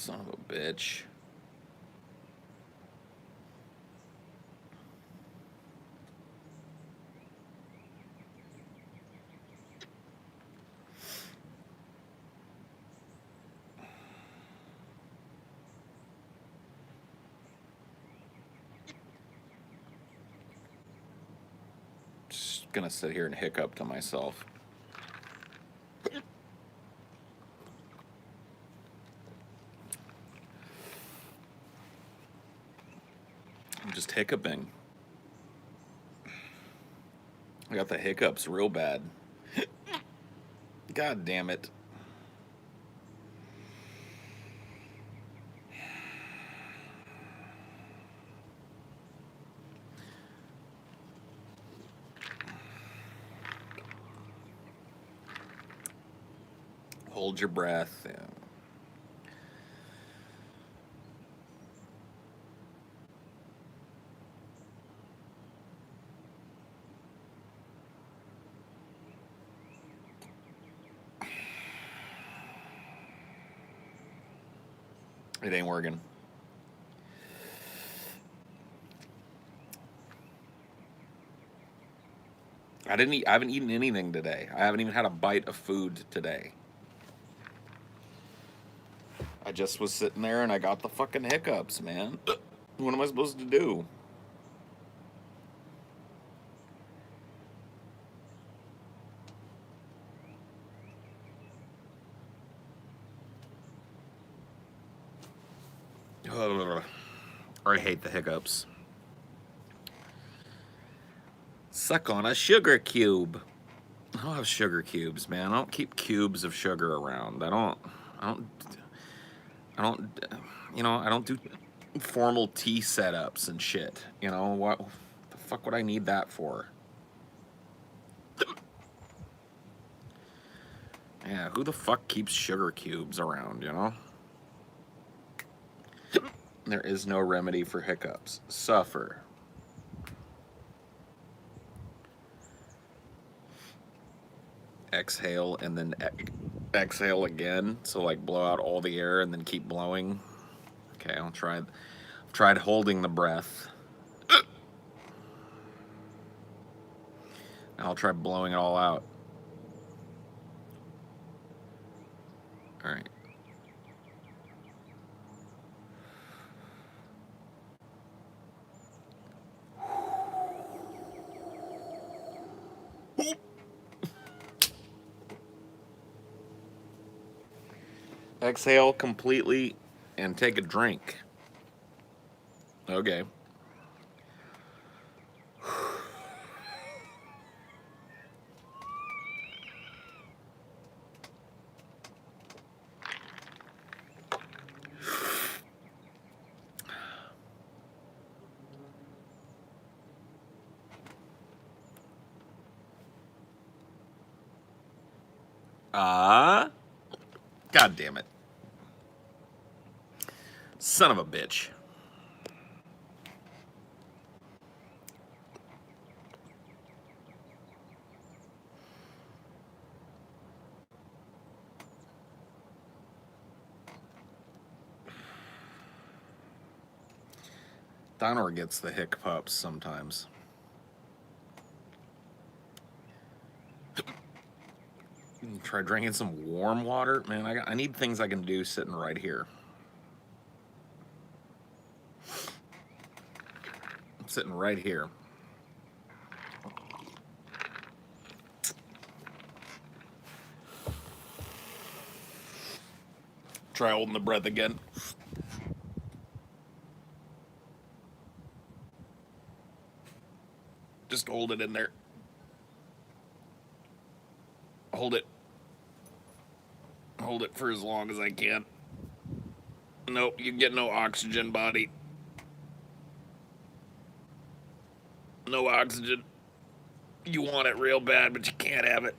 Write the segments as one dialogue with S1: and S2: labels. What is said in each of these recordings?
S1: Son of a bitch. Just gonna sit here and hiccup to myself. I'm just hiccuping. I got the hiccups real bad. God damn it. Hold your breath. Yeah. It ain't working. I haven't eaten anything today. I haven't even had a bite of food today. I just was sitting there and I got the fucking hiccups, man. What am I supposed to do? I hate the hiccups. Suck on a sugar cube. I don't have sugar cubes, man. I don't keep cubes of sugar around. I don't, I don't do formal tea setups and shit. You know, what the fuck would I need that for? Yeah, who the fuck keeps sugar cubes around, you know? There is no remedy for hiccups. Suffer. Exhale and then exhale again. So like blow out all the air and then keep blowing. Okay, I've tried holding the breath. I'll try blowing it all out. All right. Exhale completely and take a drink. Okay. God damn it. Son of a bitch. Donor gets the hiccups sometimes. Try drinking some warm water. Man, I need things I can do sitting right here. I'm sitting right here. Try holding the breath again. Just hold it in there. Hold it. Hold it for as long as I can. Nope, you get no oxygen, body. No oxygen. You want it real bad, but you can't have it.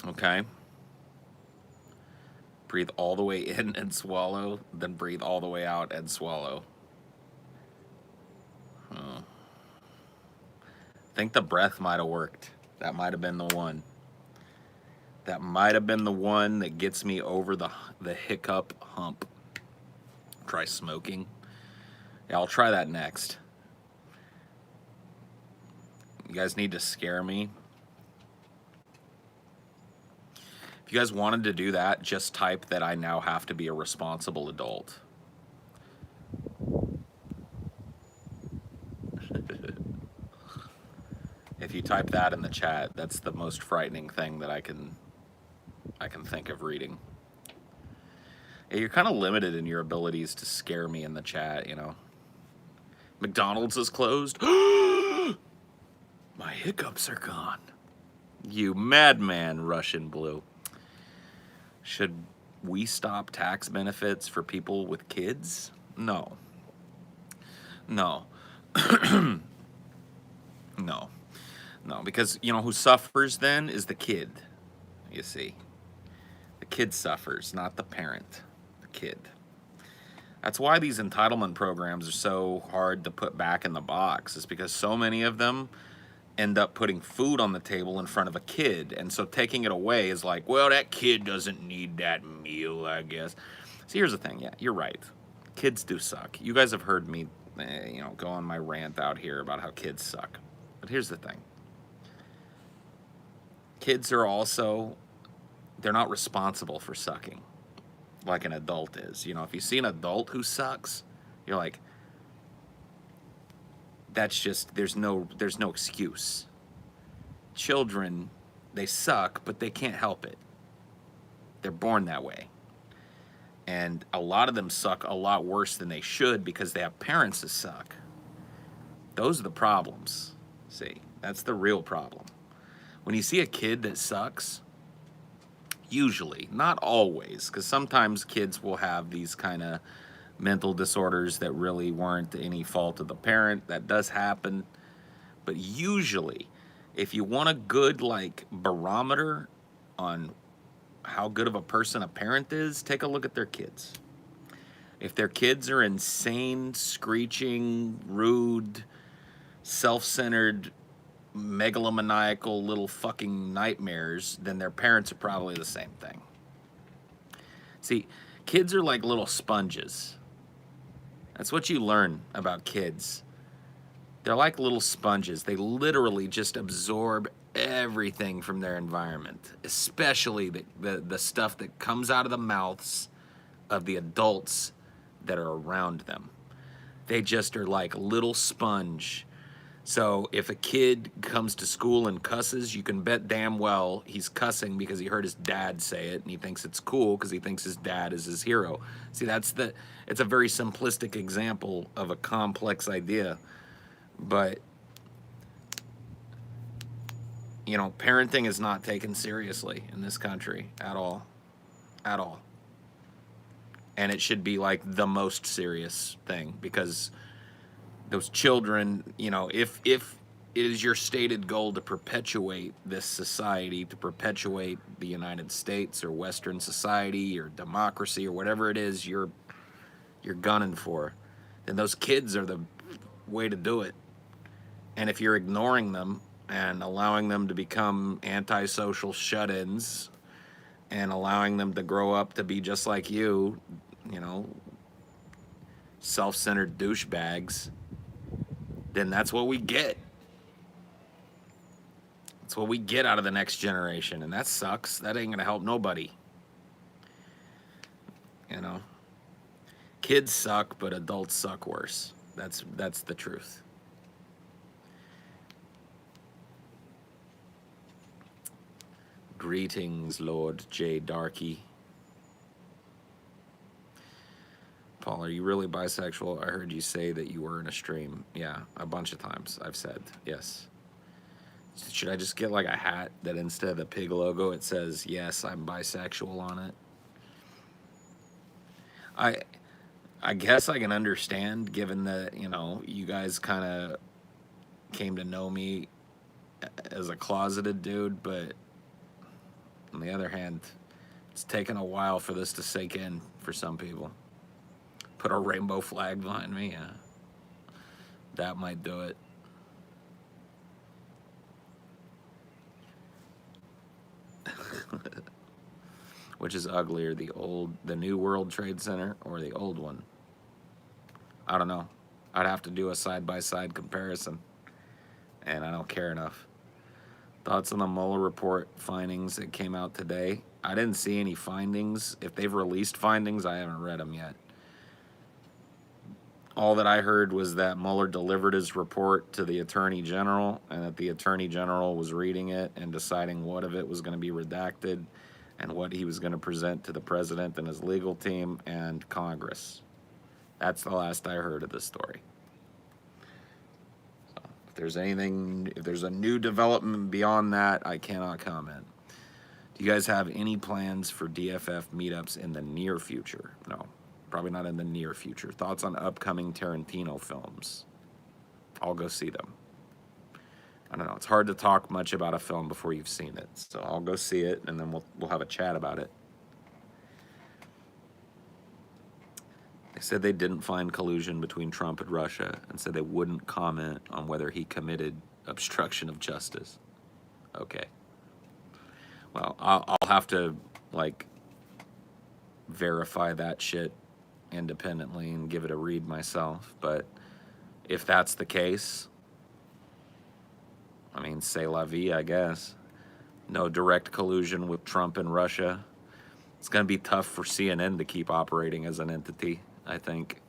S1: Okay. Breathe all the way in and swallow, then breathe all the way out and swallow. think the breath might have worked. That might have been the one. That might have been the one that gets me over the hiccup hump. Try smoking. Yeah, I'll try that next. You guys need to scare me. If you guys wanted to do that, just type that I now have to be a responsible adult. If you type that in the chat, that's the most frightening thing that I can think of reading. Yeah, you're kind of limited in your abilities to scare me in the chat, you know. McDonald's is closed. My hiccups are gone. You madman, Russian Blue. Should we stop tax benefits for people with kids? No. No. No. No, because, you know, who suffers then is the kid, you see. The kid suffers, not the parent, the kid. That's why these entitlement programs are so hard to put back in the box, is because so many of them end up putting food on the table in front of a kid, and so taking it away is like, well, that kid doesn't need that meal, I guess. See, here's the thing. Yeah, you're right. Kids do suck. You guys have heard me, you know, go on my rant out here about how kids suck. But here's the thing. Kids are also, they're not responsible for sucking like an adult is. You know, if you see an adult who sucks, you're like, that's just, there's no excuse. Children, they suck, but they can't help it. They're born that way. And a lot of them suck a lot worse than they should because they have parents that suck. Those are the problems. See, that's the real problem. When you see a kid that sucks, usually, not always, because sometimes kids will have these kind of mental disorders that really weren't any fault of the parent. That does happen. But usually, if you want a good, like, barometer on how good of a person a parent is, take a look at their kids. If their kids are insane, screeching, rude, self-centered, megalomaniacal little fucking nightmares, then their parents are probably the same thing. See, kids are like little sponges. That's what you learn about kids. They're like little sponges. They literally just absorb everything from their environment, especially the stuff that comes out of the mouths of the adults that are around them. They just are like little sponge. So if a kid comes to school and cusses, you can bet damn well he's cussing because he heard his dad say it and he thinks it's cool because he thinks his dad is his hero. See, it's a very simplistic example of a complex idea. But, you know, parenting is not taken seriously in this country at all. At all. And it should be like the most serious thing because those children, you know, if it is your stated goal to perpetuate this society, to perpetuate the United States or Western society or democracy or whatever it is you're gunning for, then those kids are the way to do it. And if you're ignoring them and allowing them to become antisocial shut-ins and allowing them to grow up to be just like you know, self-centered douchebags, then that's what we get. That's what we get out of the next generation, and that sucks. That ain't gonna help nobody. You know? Kids suck, but adults suck worse. That's the truth. Greetings, Lord J. Darky. Paul, are you really bisexual? I heard you say that you were in a stream. Yeah, a bunch of times I've said, yes. Should I just get like a hat that instead of the pig logo, it says, yes, I'm bisexual on it? I guess I can understand, given that, you know, you guys kind of came to know me as a closeted dude, but on the other hand, it's taken a while for this to sink in for some people. Put a rainbow flag behind me, yeah. That might do it. Which is uglier, the new World Trade Center or the old one? I don't know. I'd have to do a side-by-side comparison, and I don't care enough. Thoughts on the Mueller report findings that came out today? I didn't see any findings. If they've released findings, I haven't read them yet. All that I heard was that Mueller delivered his report to the Attorney General, and that the Attorney General was reading it and deciding what of it was going to be redacted and what he was going to present to the President and his legal team and Congress. That's the last I heard of the story. So if there's a new development beyond that, I cannot comment. Do you guys have any plans for DFF meetups in the near future? No. Probably not in the near future. Thoughts on upcoming Tarantino films? I'll go see them. I don't know. It's hard to talk much about a film before you've seen it. So I'll go see it, and then we'll have a chat about it. They said they didn't find collusion between Trump and Russia, and said they wouldn't comment on whether he committed obstruction of justice. Okay. Well, I'll have to, verify that shit independently and give it a read myself. But if that's the case, I mean, c'est la vie, I guess. No direct collusion with Trump and Russia. It's going to be tough for CNN to keep operating as an entity, I think.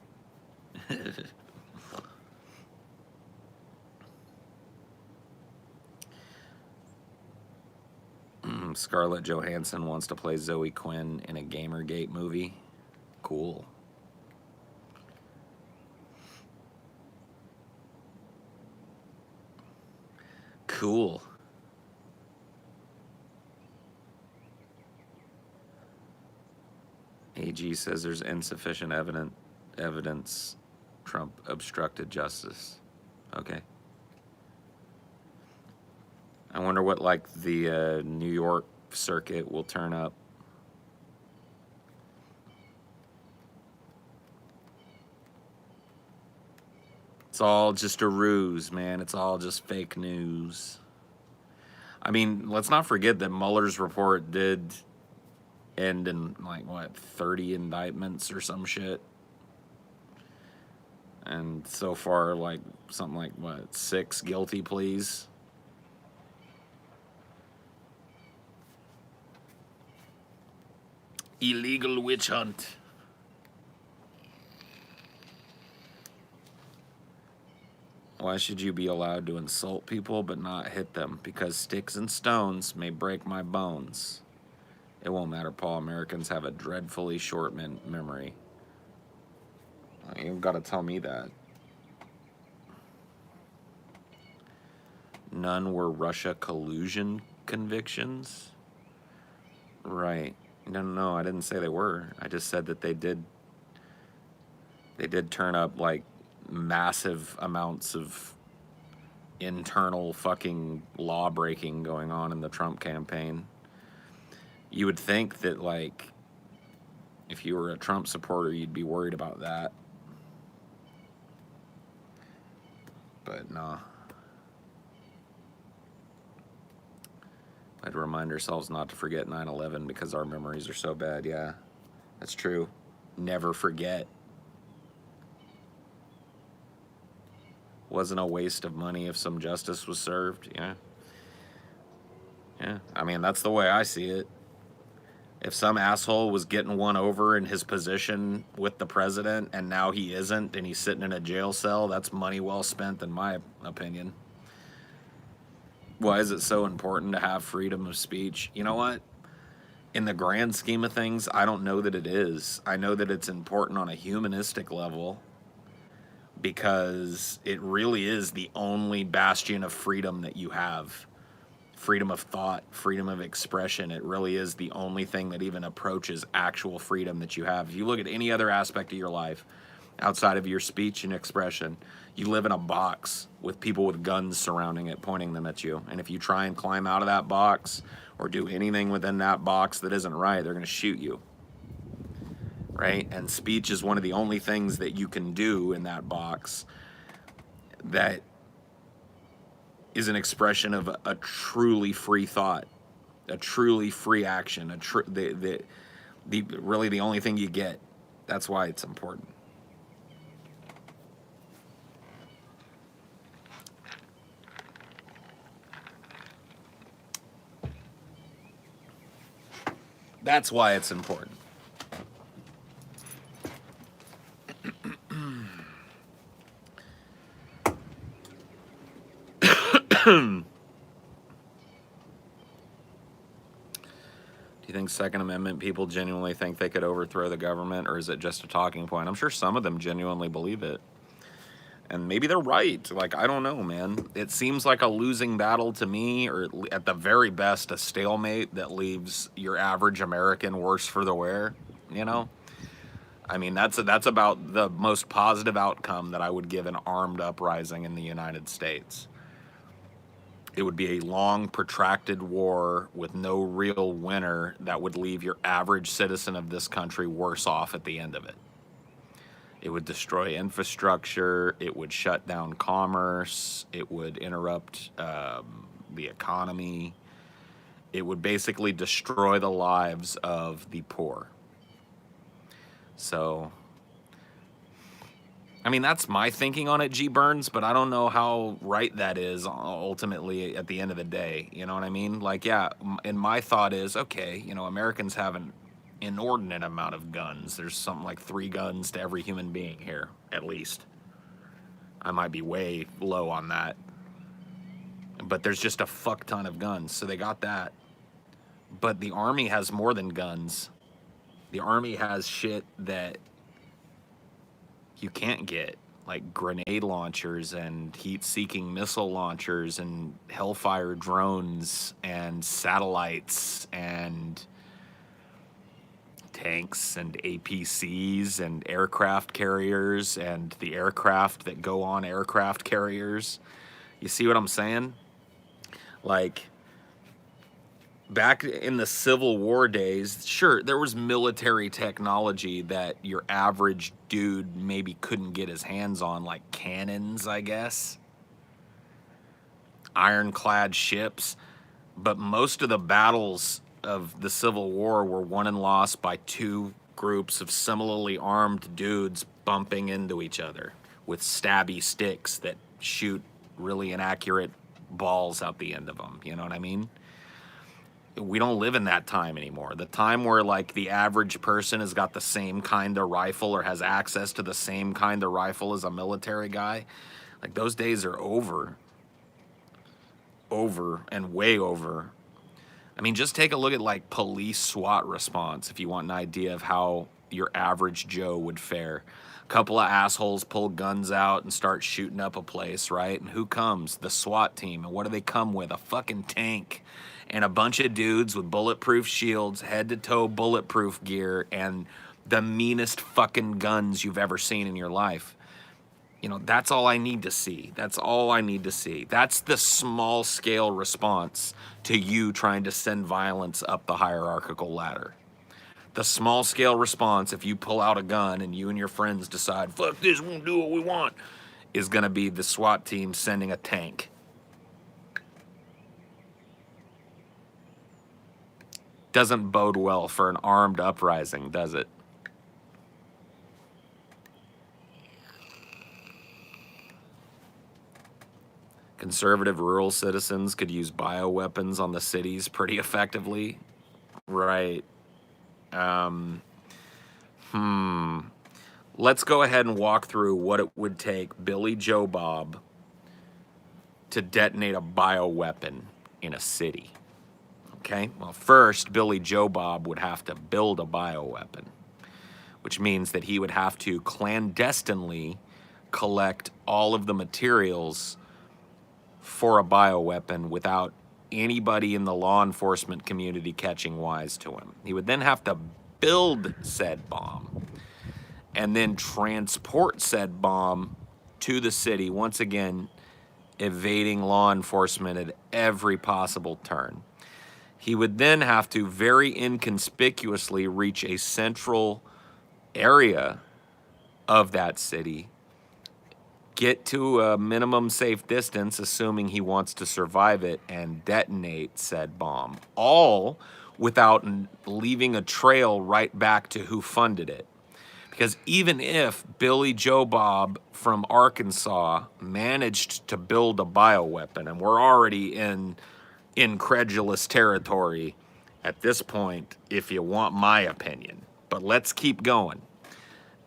S1: Scarlett Johansson wants to play Zoe Quinn in a Gamergate movie. Cool. Cool. AG says there's insufficient evidence Trump obstructed justice. Okay. I wonder what, the New York circuit will turn up. It's all just a ruse, man. It's all just fake news. I mean, let's not forget that Mueller's report did end in, 30 indictments or some shit. And so far, something like, 6 guilty pleas? Illegal witch hunt. Why should you be allowed to insult people but not hit them? Because sticks and stones may break my bones. It won't matter, Paul. Americans have a dreadfully short memory. You've got to tell me that. None were Russia collusion convictions? Right. No, I didn't say they were. I just said that they did turn up, massive amounts of internal fucking law breaking going on in the Trump campaign. You would think that, if you were a Trump supporter, you'd be worried about that. But nah. I'd remind ourselves not to forget 9/11 because our memories are so bad. Yeah, that's true. Never forget. Wasn't a waste of money if some justice was served. Yeah. Yeah, I mean, that's the way I see it. If some asshole was getting one over in his position with the president and now he isn't and he's sitting in a jail cell, that's money well spent in my opinion. Why is it so important to have freedom of speech? You know what? In the grand scheme of things, I don't know that it is. I know that it's important on a humanistic level because it really is the only bastion of freedom that you have. Freedom of thought, freedom of expression. It really is the only thing that even approaches actual freedom that you have. If you look at any other aspect of your life outside of your speech and expression, you live in a box with people with guns surrounding it, pointing them at you. And if you try and climb out of that box or do anything within that box that isn't right, they're going to shoot you. Right? And speech is one of the only things that you can do in that box that is an expression of a truly free thought. a truly free action, really the only thing you get. That's why it's important. That's why it's important. Do you think Second Amendment people genuinely think they could overthrow the government, or is it just a talking point? I'm sure some of them genuinely believe it. And maybe they're right. Like, I don't know, man. It seems like a losing battle to me, or at the very best, a stalemate that leaves your average American worse for the wear, you know? I mean, that's about the most positive outcome that I would give an armed uprising in the United States. It would be a long, protracted war with no real winner that would leave your average citizen of this country worse off at the end of it. It would destroy infrastructure. It would shut down commerce. It would interrupt the economy. It would basically destroy the lives of the poor. So, I mean, that's my thinking on it, G. Burns, but I don't know how right that is ultimately at the end of the day. You know what I mean? Like, yeah, and my thought is, okay, you know, Americans have an inordinate amount of guns. There's something like 3 guns to every human being here, at least. I might be way low on that. But there's just a fuck ton of guns, so they got that. But the Army has more than guns. The Army has shit that you can't get, like grenade launchers and heat-seeking missile launchers and Hellfire drones and satellites and tanks and APCs and aircraft carriers and the aircraft that go on aircraft carriers. You see what I'm saying? Like, back in the Civil War days, sure, there was military technology that your average dude maybe couldn't get his hands on, like cannons, I guess, ironclad ships. But most of the battles of the Civil War were won and lost by 2 groups of similarly armed dudes bumping into each other with stabby sticks that shoot really inaccurate balls out the end of them. You know what I mean? We don't live in that time anymore. The time where, like, the average person has got the same kind of rifle or has access to the same kind of rifle as a military guy, like, those days are over. Over and way over. I mean, just take a look at, like, police SWAT response if you want an idea of how your average Joe would fare. A couple of assholes pull guns out and start shooting up a place, right? And who comes? The SWAT team. And what do they come with? A fucking tank and a bunch of dudes with bulletproof shields, head-to-toe bulletproof gear, and the meanest fucking guns you've ever seen in your life. You know, that's all I need to see. That's all I need to see. That's the small-scale response to you trying to send violence up the hierarchical ladder. The small-scale response, if you pull out a gun and you and your friends decide, fuck this, we'll do what we want, is going to be the SWAT team sending a tank. Doesn't bode well for an armed uprising, does it? Conservative rural citizens could use bioweapons on the cities pretty effectively. Right. Let's go ahead and walk through what it would take Billy Joe Bob to detonate a bioweapon in a city. Okay? Well, first, Billy Joe Bob would have to build a bioweapon, which means that he would have to clandestinely collect all of the materials for a bioweapon without anybody in the law enforcement community catching wise to him. He would then have to build said bomb and then transport said bomb to the city, once again, evading law enforcement at every possible turn. He would then have to very inconspicuously reach a central area of that city get to a minimum safe distance, assuming he wants to survive it, and detonate said bomb, all without leaving a trail right back to who funded it. Because even if Billy Joe Bob from Arkansas managed to build a bioweapon, and we're already in incredulous territory at this point, if you want my opinion, but let's keep going.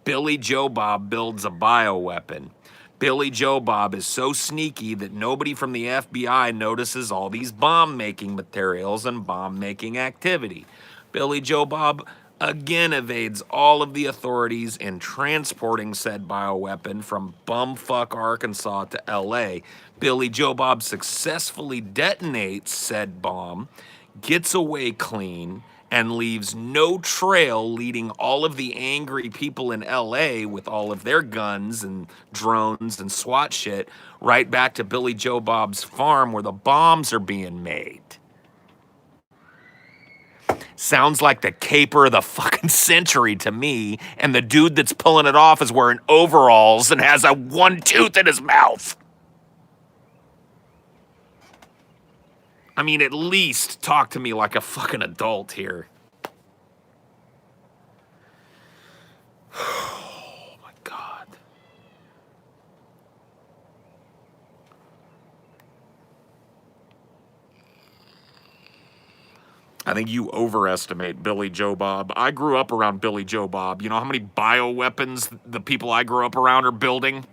S1: Billy Joe Bob builds a bioweapon. Billy Joe Bob is so sneaky that nobody from the FBI notices all these bomb-making materials and bomb-making activity. Billy Joe Bob again evades all of the authorities in transporting said bioweapon from bumfuck Arkansas to LA. Billy Joe Bob successfully detonates said bomb, gets away clean, and leaves no trail leading all of the angry people in LA with all of their guns and drones and SWAT shit right back to Billy Joe Bob's farm where the bombs are being made. Sounds like the caper of the fucking century to me, and the dude that's pulling it off is wearing overalls and has a one tooth in his mouth. I mean, at least talk to me like a fucking adult here. Oh my God. I think you overestimate Billy Joe Bob. I grew up around Billy Joe Bob. You know how many bioweapons the people I grew up around are building?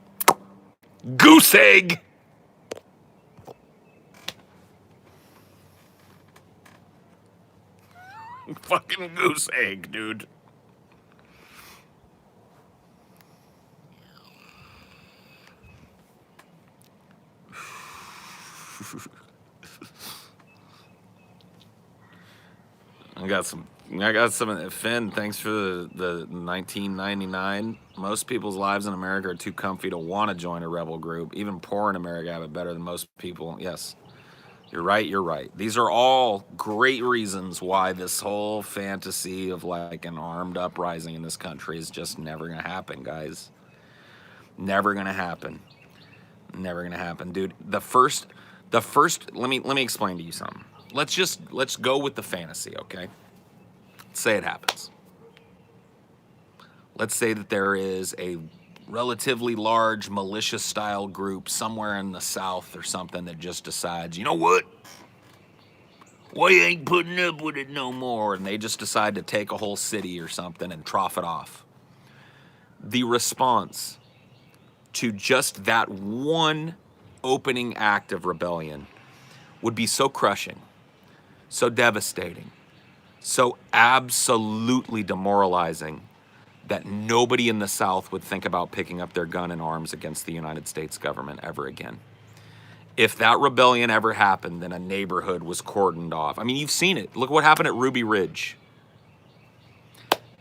S1: Goose egg! Fucking goose egg, dude. I got some. Finn, thanks for the 1999. Most people's lives in America are too comfy to want to join a rebel group. Even poor in America have it better than most people. Yes, you're right. You're right. These are all great reasons why this whole fantasy of like an armed uprising in this country is just never gonna happen, guys. Never gonna happen. Never gonna happen, dude. The first. Let me explain to you something. Let's go with the fantasy, okay? Let's say it happens. Let's say that there is a relatively large militia-style group somewhere in the South or something that just decides, you know what? We ain't putting up with it no more, and they just decide to take a whole city or something and trough it off. The response to just that one opening act of rebellion would be so crushing, so devastating, so absolutely demoralizing that nobody in the South would think about picking up their gun and arms against the United States government ever again. If that rebellion ever happened, then a neighborhood was cordoned off. I mean, you've seen it. Look what happened at Ruby Ridge.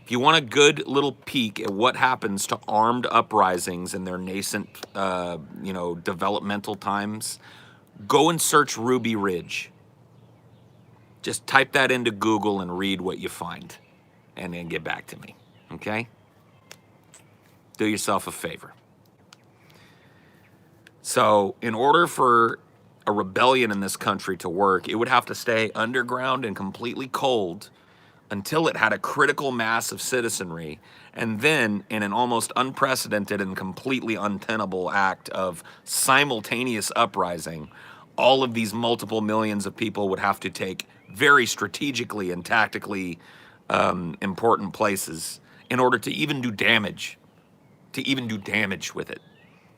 S1: If you want a good little peek at what happens to armed uprisings in their nascent, developmental times, go and search Ruby Ridge. Just type that into Google and read what you find, and then get back to me, okay? Do yourself a favor. So, in order for a rebellion in this country to work, it would have to stay underground and completely cold until it had a critical mass of citizenry, and then in an almost unprecedented and completely untenable act of simultaneous uprising, all of these multiple millions of people would have to take very strategically and tactically important places in order to even do damage, with it,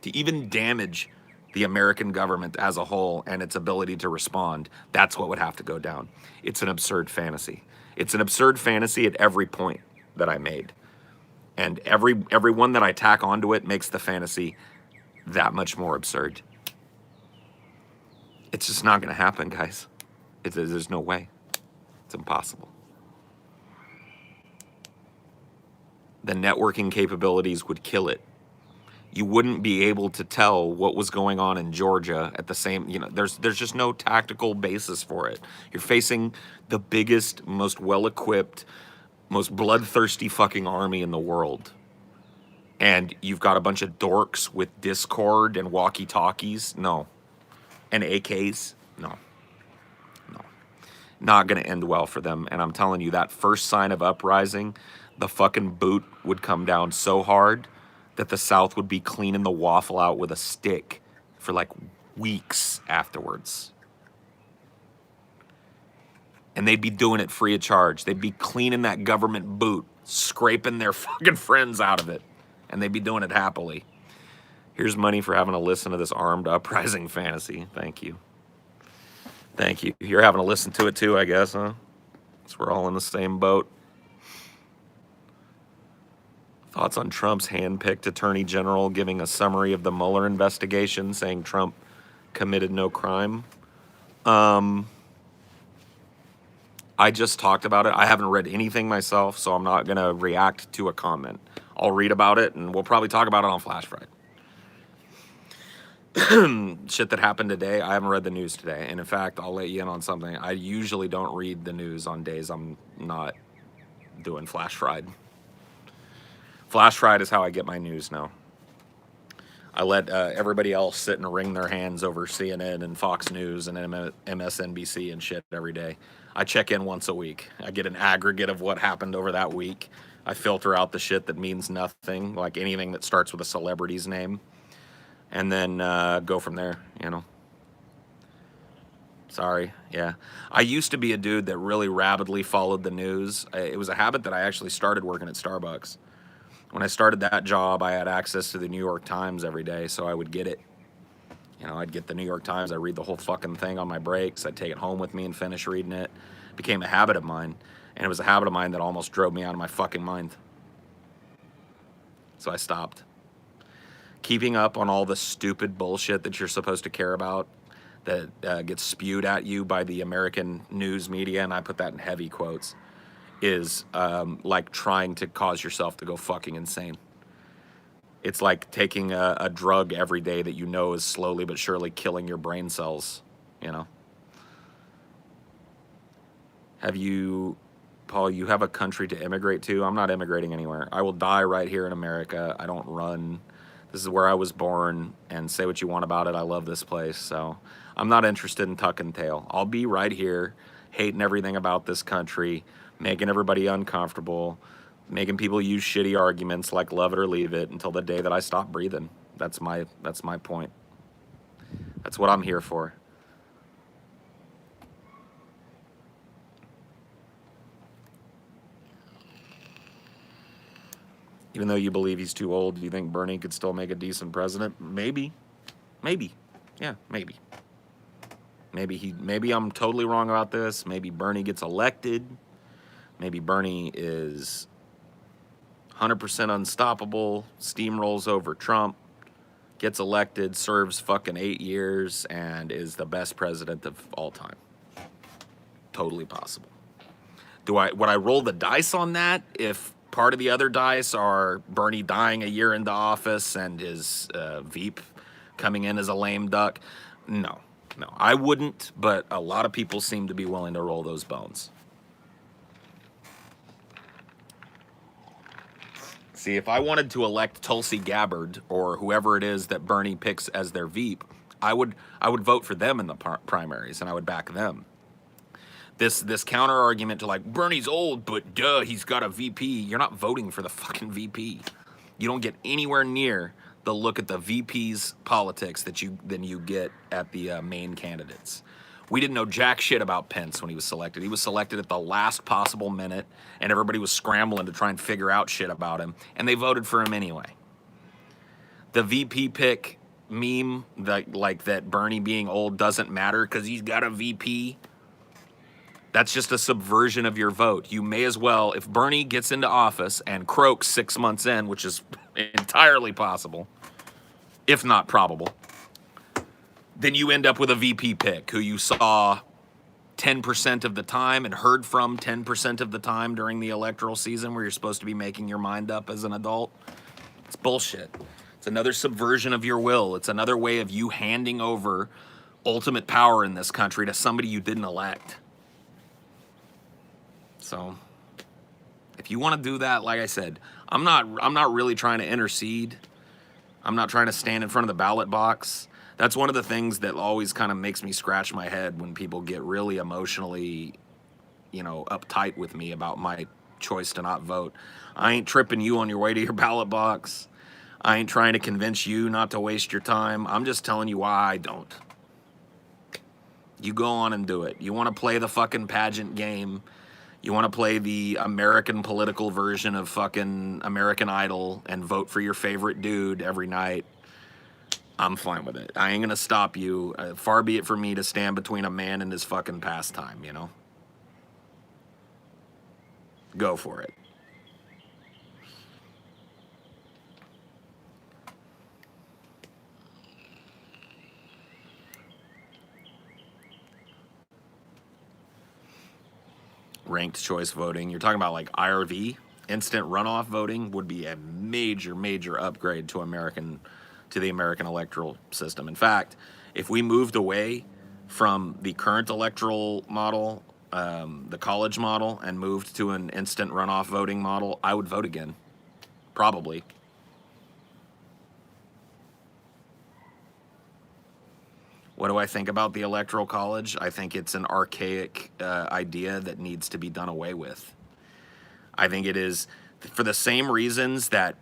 S1: to even damage the American government as a whole and its ability to respond. That's what would have to go down. It's an absurd fantasy. It's an absurd fantasy at every point that I made. And every one that I tack onto it makes the fantasy that much more absurd. It's just not going to happen, guys. There's no way. It's impossible. The networking capabilities would kill it. You wouldn't be able to tell what was going on in Georgia at the same, there's just no tactical basis for it. You're facing the biggest, most well-equipped, most bloodthirsty fucking army in the world. and you've got a bunch of dorks with Discord and walkie-talkies. No. And AKs. No. No. Not going to end well for them. And I'm telling you, that first sign of uprising, the fucking boot would come down so hard that the South would be cleaning the waffle out with a stick for like weeks afterwards. And they'd be doing it free of charge. They'd be cleaning that government boot, scraping their fucking friends out of it. And they'd be doing it happily. Here's money for having to listen to this armed uprising fantasy. Thank you. Thank you. You're having to listen to it too, I guess, huh? So we're all in the same boat. Thoughts on Trump's hand-picked attorney general giving a summary of the Mueller investigation, saying Trump committed no crime? I just talked about it. I haven't read anything myself, so I'm not going to react to a comment. I'll read about it, and we'll probably talk about it on Flash Friday. Shit that happened today, I haven't read the news today. And in fact, I'll let you in on something. I usually don't read the news on days I'm not doing Flash Friday. Flash Friday is how I get my news now. I let everybody else sit and wring their hands over CNN and Fox News and MSNBC and shit every day. I check in once a week. I get an aggregate of what happened over that week. I filter out the shit that means nothing, like anything that starts with a celebrity's name, and then go from there, you know. Sorry, yeah. I used to be a dude that really rabidly followed the news. It was a habit that I actually started working at Starbucks. When I started that job, I had access to the New York Times every day, so I would get it. You know, I'd get the New York Times, I'd read the whole fucking thing on my breaks, I'd take it home with me and finish reading it. It became a habit of mine, and it was a habit of mine that almost drove me out of my fucking mind. So I stopped. Keeping up on all the stupid bullshit that you're supposed to care about that gets spewed at you by the American news media, and I put that in heavy quotes, is like trying to cause yourself to go fucking insane. It's like taking a drug every day that you know is slowly but surely killing your brain cells, you know? Have you, Paul, you have a country to immigrate to? I'm not immigrating anywhere. I will die right here in America. I don't run. This is where I was born, and say what you want about it. I love this place, so I'm not interested in tuck and tail. I'll be right here, hating everything about this country, making everybody uncomfortable, making people use shitty arguments like love it or leave it until the day that I stop breathing. That's my point. That's what I'm here for. Even though you believe he's too old, do you think Bernie could still make a decent president? Maybe. Maybe. Yeah, maybe. Maybe I'm totally wrong about this. Maybe Bernie gets elected. Maybe Bernie is 100% unstoppable, steamrolls over Trump, gets elected, serves fucking 8 years, and is the best president of all time. Totally possible. Would I roll the dice on that if part of the other dice are Bernie dying a year into office and his Veep coming in as a lame duck? No, I wouldn't, but a lot of people seem to be willing to roll those bones. See, if I wanted to elect Tulsi Gabbard or whoever it is that Bernie picks as their Veep, I would vote for them in the primaries, and I would back them. This counter argument to like, Bernie's old, but duh, he's got a VP. You're not voting for the fucking VP. You don't get anywhere near the look at the VP's politics that you get at the main candidates. We didn't know jack shit about Pence when he was selected. He was selected at the last possible minute, and everybody was scrambling to try and figure out shit about him, and they voted for him anyway. The VP pick meme, like that Bernie being old doesn't matter because he's got a VP, that's just a subversion of your vote. You may as well, if Bernie gets into office and croaks 6 months in, which is entirely possible, if not probable, then you end up with a VP pick who you saw 10% of the time and heard from 10% of the time during the electoral season where you're supposed to be making your mind up as an adult. It's bullshit. It's another subversion of your will. It's another way of you handing over ultimate power in this country to somebody you didn't elect. So, If you want to do that, like I said, I'm not really trying to intercede. I'm not trying to stand in front of the ballot box. That's one of the things that always kind of makes me scratch my head when people get really emotionally, uptight with me about my choice to not vote. I ain't tripping you on your way to your ballot box. I ain't trying to convince you not to waste your time. I'm just telling you why I don't. You go on and do it. You want to play the fucking pageant game. You want to play the American political version of fucking American Idol and vote for your favorite dude every night. I'm fine with it. I ain't gonna stop you. Far be it for me to stand between a man and his fucking pastime, Go for it. Ranked choice voting. You're talking about like IRV, instant runoff voting would be a major, major upgrade to the American electoral system. In fact, if we moved away from the current electoral model, the college model, and moved to an instant runoff voting model, I would vote again. Probably. What do I think about the Electoral College? I think it's an archaic idea that needs to be done away with. I think it is, for the same reasons that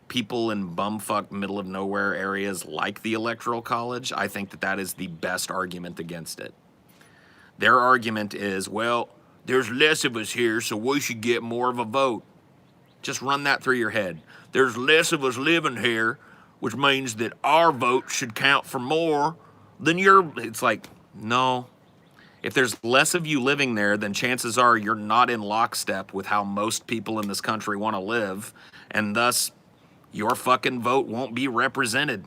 S1: people in bumfuck middle of nowhere areas like the Electoral College, I think that is the best argument against it. Their argument is, well, there's less of us here, so we should get more of a vote. Just run that through your head. There's less of us living here, which means that our vote should count for more than your. It's like, no. If there's less of you living there, then chances are you're not in lockstep with how most people in this country want to live, and thus your fucking vote won't be represented.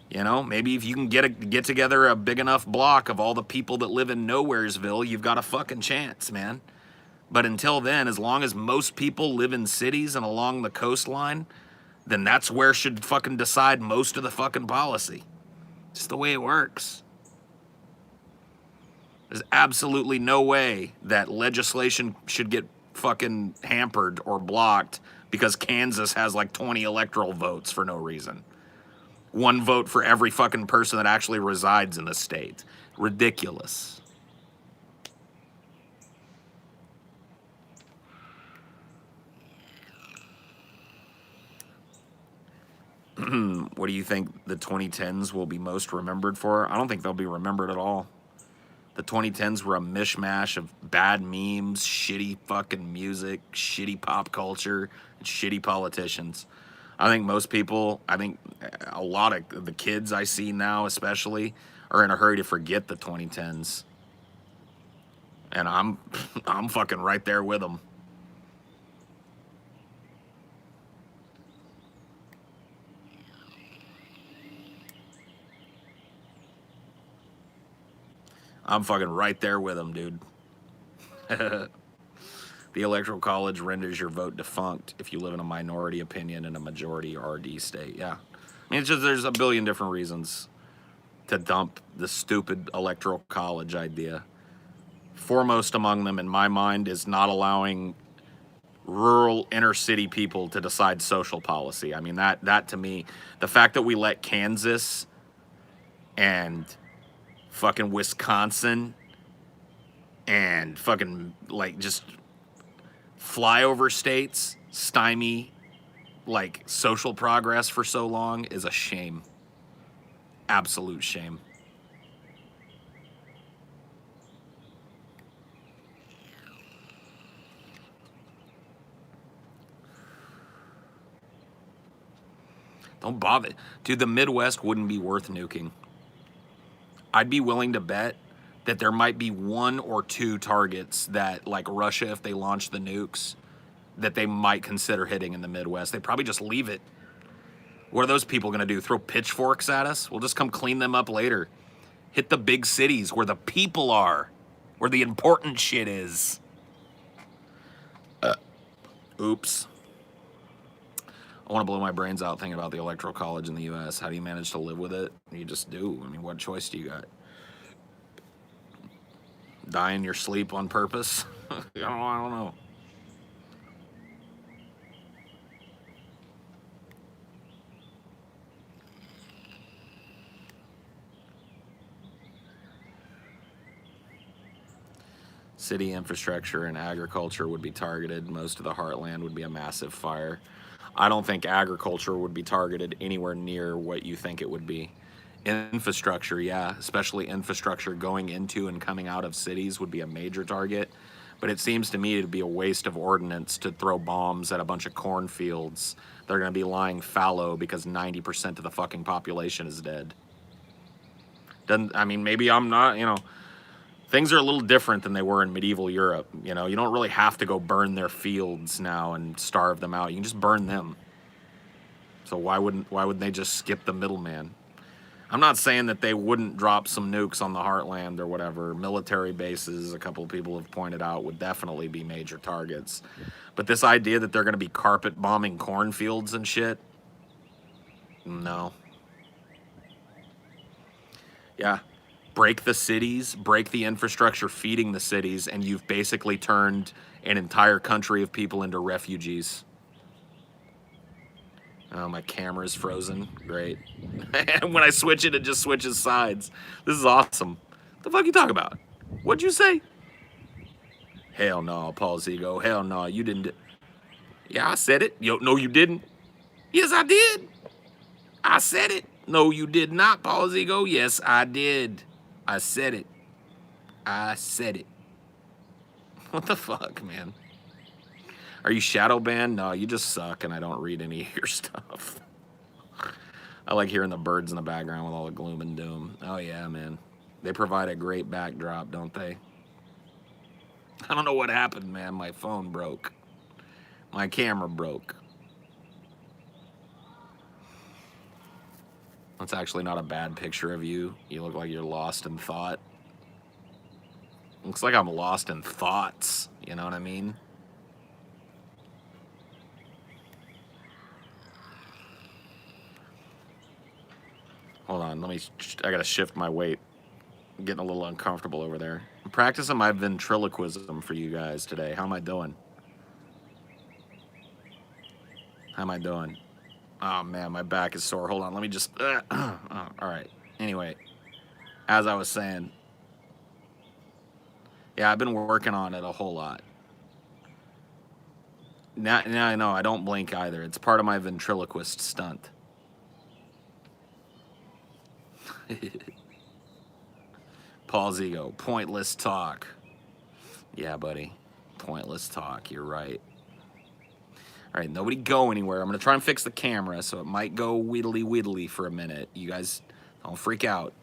S1: Maybe if you can get together a big enough block of all the people that live in Nowheresville, you've got a fucking chance, man. But until then, as long as most people live in cities and along the coastline, then that's where should fucking decide most of the fucking policy. It's the way it works. There's absolutely no way that legislation should get fucking hampered or blocked because Kansas has like 20 electoral votes for no reason. One vote for every fucking person that actually resides in the state. Ridiculous. What do you think the 2010s will be most remembered for? I don't think they'll be remembered at all. The 2010s were a mishmash of bad memes, shitty fucking music, shitty pop culture, and shitty politicians. I think a lot of the kids I see now especially are in a hurry to forget the 2010s. And I'm fucking right there with them. I'm fucking right there with them, dude. The Electoral College renders your vote defunct if you live in a minority opinion in a majority RD state. Yeah. I mean, it's just there's a billion different reasons to dump the stupid Electoral College idea. Foremost among them, in my mind, is not allowing rural inner city people to decide social policy. I mean, that to me, the fact that we let Kansas and fucking Wisconsin and fucking like just flyover states stymie like social progress for so long is a shame. Absolute shame. Don't bother. Dude, the Midwest wouldn't be worth nuking. I'd be willing to bet that there might be one or two targets that, like Russia, if they launch the nukes, that they might consider hitting in the Midwest. They probably just leave it. What are those people going to do? Throw pitchforks at us? We'll just come clean them up later. Hit the big cities where the people are, where the important shit is. Oops. I want to blow my brains out thinking about the Electoral College in the U.S. How do you manage to live with it? You just do. I mean, what choice do you got? Die in your sleep on purpose? I don't know. City infrastructure and agriculture would be targeted. Most of the Heartland would be a massive fire. I don't think agriculture would be targeted anywhere near what you think it would be. Infrastructure, yeah, especially infrastructure going into and coming out of cities would be a major target. But it seems to me to be a waste of ordnance to throw bombs at a bunch of cornfields. They're going to be lying fallow because 90% of the fucking population is dead. Doesn't, I mean, maybe I'm not, you know, things are a little different than they were in medieval Europe. You know, you don't really have to go burn their fields now and starve them out. You can just burn them. So why wouldn't they just skip the middleman? I'm not saying that they wouldn't drop some nukes on the Heartland or whatever. Military bases, a couple of people have pointed out, would definitely be major targets. But this idea that they're going to be carpet bombing cornfields and shit, no. Yeah. Break the cities, break the infrastructure feeding the cities, and you've basically turned an entire country of people into refugees. Oh, my camera's frozen. Great. And when I switch it, it just switches sides. This is awesome. What the fuck you talking about? What'd you say? Hell no, Paul Zigo. Hell no, you didn't. Yeah, I said it. Yo, no, you didn't. Yes, I did. I said it. No, you did not, Paul Zigo. Yes, I did. I said it. I said it. What the fuck, man? Are you shadow banned? No, you just suck and I don't read any of your stuff. I like hearing the birds in the background with all the gloom and doom. Oh yeah, man. They provide a great backdrop, don't they? I don't know what happened, man. My phone broke. My camera broke. That's actually not a bad picture of you. You look like you're lost in thought. Looks like I'm lost in thoughts. You know what I mean? Hold on, I gotta shift my weight. I'm getting a little uncomfortable over there. I'm practicing my ventriloquism for you guys today. How am I doing? How am I doing? Oh man, my back is sore. Hold on, let me just, all right. Anyway, as I was saying, yeah, I've been working on it a whole lot. Now I know I don't blink either. It's part of my ventriloquist stunt. Paul's ego, pointless talk. Yeah, buddy, pointless talk. You're right. All right, nobody go anywhere. I'm gonna try and fix the camera, so it might go widdly widdly for a minute. You guys don't freak out.